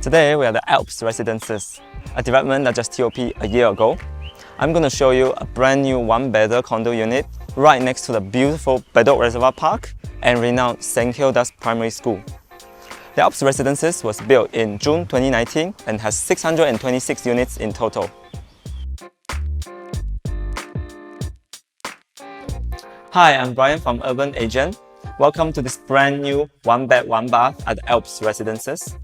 Today we are at the Alps Residences, a development that just TOP a year ago. I'm going to show you a brand new one-bedder condo unit right next to the beautiful Bedok Reservoir Park and renowned St. Hilda's Primary School. The Alps Residences was built in June 2019 and has 626 units in total. Hi, I'm Brian from Urban Agent. Welcome to this brand new one-bed, one-bath at the Alps Residences.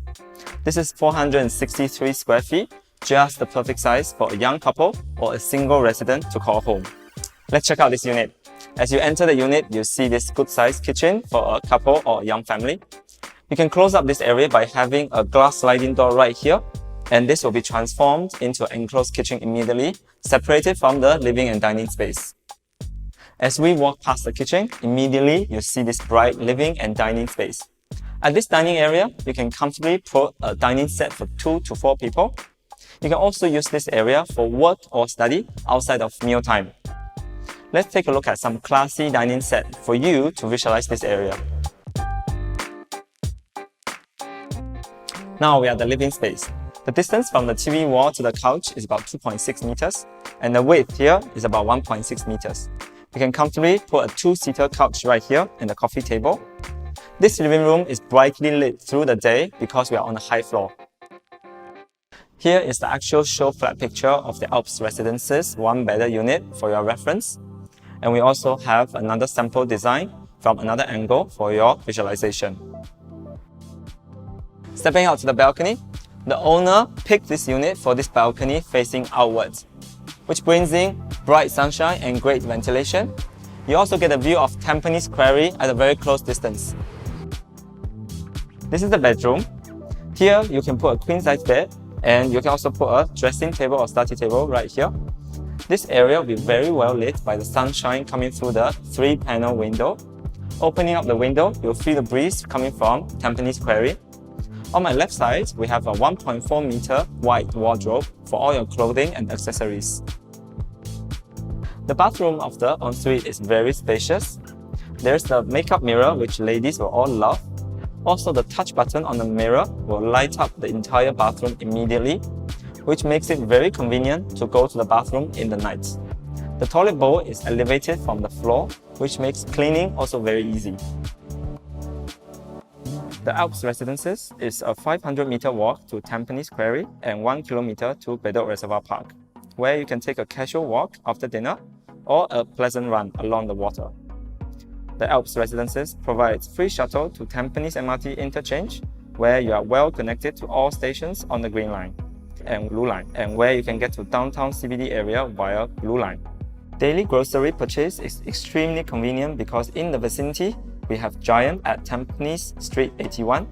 This is 463 square feet, just the perfect size for a young couple or a single resident to call home. Let's check out this unit. As you enter the unit, you see this good-sized kitchen for a couple or a young family. You can close up this area by having a glass sliding door right here, and this will be transformed into an enclosed kitchen immediately, separated from the living and dining space. As we walk past the kitchen, immediately you see this bright living and dining space. At this dining area, you can comfortably put a dining set for 2 to 4 people. You can also use this area for work or study outside of mealtime. Let's take a look at some classy dining set for you to visualize this area. Now we are at the living space. The distance from the TV wall to the couch is about 2.6 meters, and the width here is about 1.6 meters. You can comfortably put a 2-seater couch right here and a coffee table. This living room is brightly lit through the day because we are on a high floor. Here is the actual show flat picture of the Alps Residences one-bedder unit for your reference. And we also have another sample design from another angle for your visualization. Stepping out to the balcony, the owner picked this unit for this balcony facing outwards, which brings in bright sunshine and great ventilation. You also get a view of Tampines Quarry at a very close distance. This is the bedroom. Here you can put a queen-size bed, and you can also put a dressing table or study table right here. This area will be very well lit by the sunshine coming through the 3-panel window. Opening up the window, you'll feel the breeze coming from Tampines Quarry. On my left side, we have a 1.4 meter wide wardrobe for all your clothing and accessories. The bathroom of the ensuite is very spacious. There's the makeup mirror, which ladies will all love. Also, the touch button on the mirror will light up the entire bathroom immediately, which makes it very convenient to go to the bathroom in the night. The toilet bowl is elevated from the floor, which makes cleaning also very easy. The Alps Residences is a 500-meter walk to Tampines Quarry and 1 kilometer to Bedok Reservoir Park, where you can take a casual walk after dinner or a pleasant run along the water. The Alps Residences provides free shuttle to Tampines MRT interchange, where you are well connected to all stations on the Green Line and Blue Line, and where you can get to downtown CBD area via Blue Line. Daily grocery purchase is extremely convenient because in the vicinity, we have Giant at Tampines Street 81,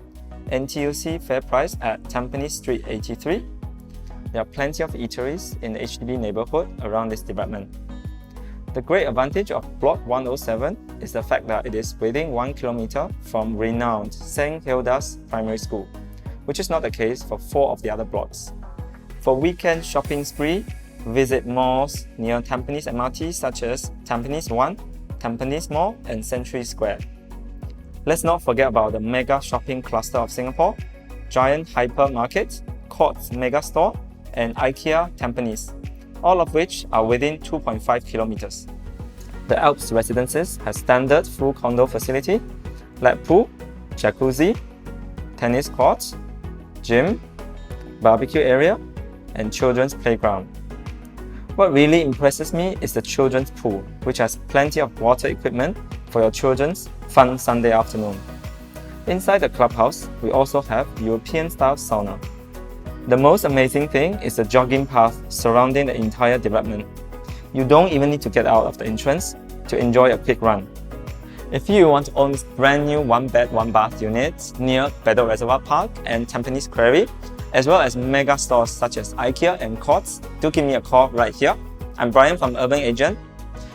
NTUC Fair Price at Tampines Street 83. There are plenty of eateries in the HDB neighborhood around this development. The great advantage of Block 107 is the fact that it is within 1 kilometer from renowned St. Hilda's Primary School, which is not the case for 4 of the other blocks. For weekend shopping spree, visit malls near Tampines MRT such as Tampines 1, Tampines Mall and Century Square. Let's not forget about the mega shopping cluster of Singapore, Giant Hypermarket, Courts Mega Store and IKEA Tampines, all of which are within 2.5 kilometers. The Alps Residences has standard full condo facility, lap pool, jacuzzi, tennis courts, gym, barbecue area, and children's playground. What really impresses me is the children's pool, which has plenty of water equipment for your children's fun Sunday afternoon. Inside the clubhouse, we also have European-style sauna. The most amazing thing is the jogging path surrounding the entire development. You don't even need to get out of the entrance to enjoy a quick run. If you want to own this brand new one-bed, one-bath unit near Bedok Reservoir Park and Tampines Quarry, as well as mega stores such as IKEA and Courts, do give me a call right here. I'm Brian from Urban Agent.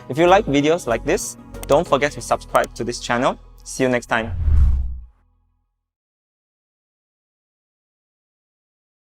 If you like videos like this, don't forget to subscribe to this channel. See you next time.